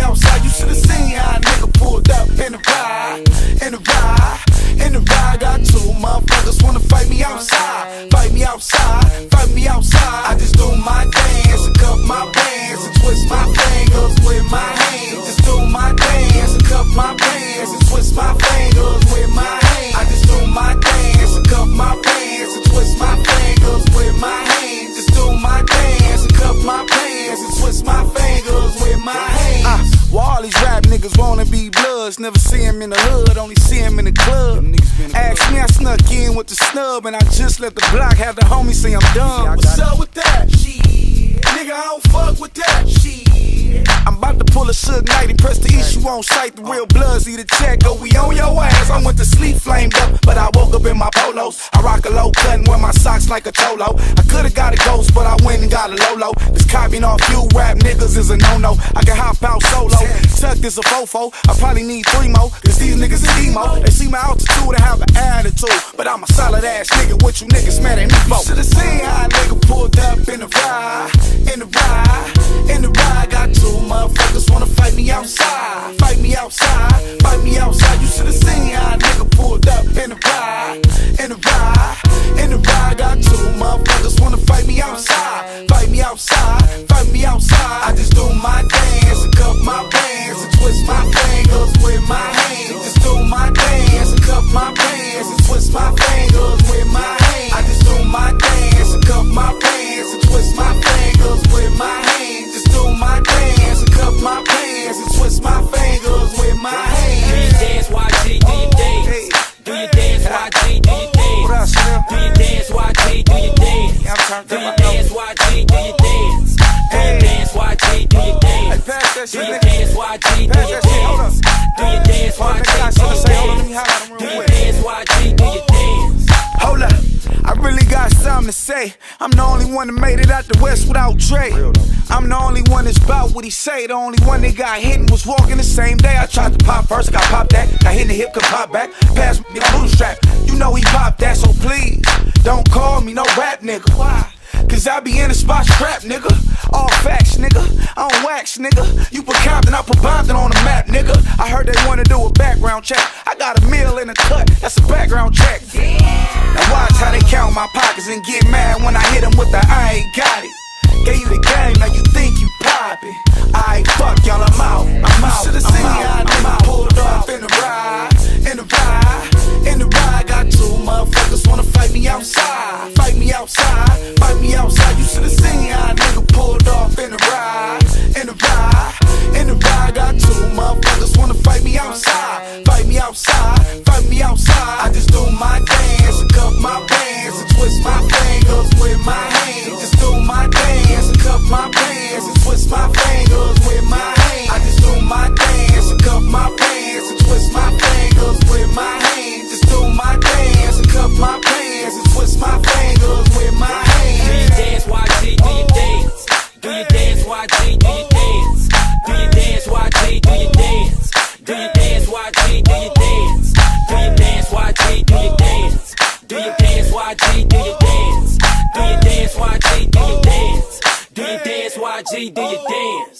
outside. You should've seen how a nigga pulled up in the ride. Got two motherfuckers wanna fight me outside. Fight me outside. I just do my dance and cuff my bands and twist my fingers with my hands. Just do my dance and cuff my bands and twist my fingers with my hands. I just do my dance and cuff my bands and twist my fingers with my hands. Just do my dance and cuff my bands and twist my fingers with my hands. Well, all these rap niggas wanna be bloods. Never see him in the hood, only see him in the club. Ask me, I snuck in with the snub, and I just let the block have the homies say I'm done. What's up with that? Shit, nigga, I don't fuck with that. Shit, I'm about to pull a Suge Knight and press the issue on sight. The real bloods eat a check, go we on your ass. I went to sleep flamed up, but I woke up in my polos. I rock a low cut and wear my socks like a cholo. I could've got a ghost, but I went and got a Lolo. This copying off you rap niggas is a no-no. I can hop out solo, tuck is a fofo. I probably need 3 more, cause these niggas is emo. They see my altitude and have an attitude, but I'm a solid ass nigga. What you niggas mad at me for? Should've seen how a nigga pulled up in the ride. Got two motherfuckers wanna fight me outside. Fight me outside. You should've seen how a nigga pulled up in the ride. Got two motherfuckers wanna fight me outside. Fight me outside. I just do my dance and cuff my bands and twist my fingers with my hands. Just do my dance and cuff my bands and twist my fingers with my hands. I just do my dance and cuff my bands and twist my fingers with my hands. Just do my dance and cuff my bands and twist my fingers with my hands. Do your dance, YG, do your dance. Do your dance, YG, do your dance. Do your dance, YG, do your dance. Do your dance, YG, do your dance. Do your dance, YG, do your dance. Do your dance, YG, do your dance. Do your dance, YG, do your dance. Do your dance, YG, do your dance. Hold up, I really got something to say. I'm the only one that made it out the West without Dre. I'm the only one that's about what he say. The only one that got hit and was walking the same day. I tried to pop first, I got popped that. Got hit in the hip, could pop back. Pass me the bootstrap. You know he popped that, so please don't call me no rap nigga. Why? Cause I be in the spot strapped, nigga. All facts, nigga. I don't wax, nigga. You put Compton, I put Bompton on the map, nigga. I heard they wanna do a background check. I got a meal in the cut, that's a background check. Now watch how they count my pockets and get mad when I hit them with the I ain't got it. Gave you the game, now you think you poppin'. Aight, fuck y'all, I'm out. Should've seen how a nigga pulled off in the ride. Got two motherfuckers wanna fight me outside. Fight me outside. You should've seen how a nigga pulled off in the ride. Got two motherfuckers wanna fight me outside. Fight me outside. I just do my dance and cuff my bands and twist my fingers with my hands. Just do my dance and cuff my bands and twist my fingers with my hands. I just do my dance and cuff my bands and twist my fingers with my hands. Just do my dance and cuff my bands and twist my fingers with my hands. Do your dance, YG, do your dance. Do your dance, YG, do your dance. Do your dance, YG, do your dance. Do your dance, YG, do your dance. Do your dance, YG, do your dance. Do your dance, YG, do your dance. Do your dance, YG, do your dance. Do your dance, YG, do your dance.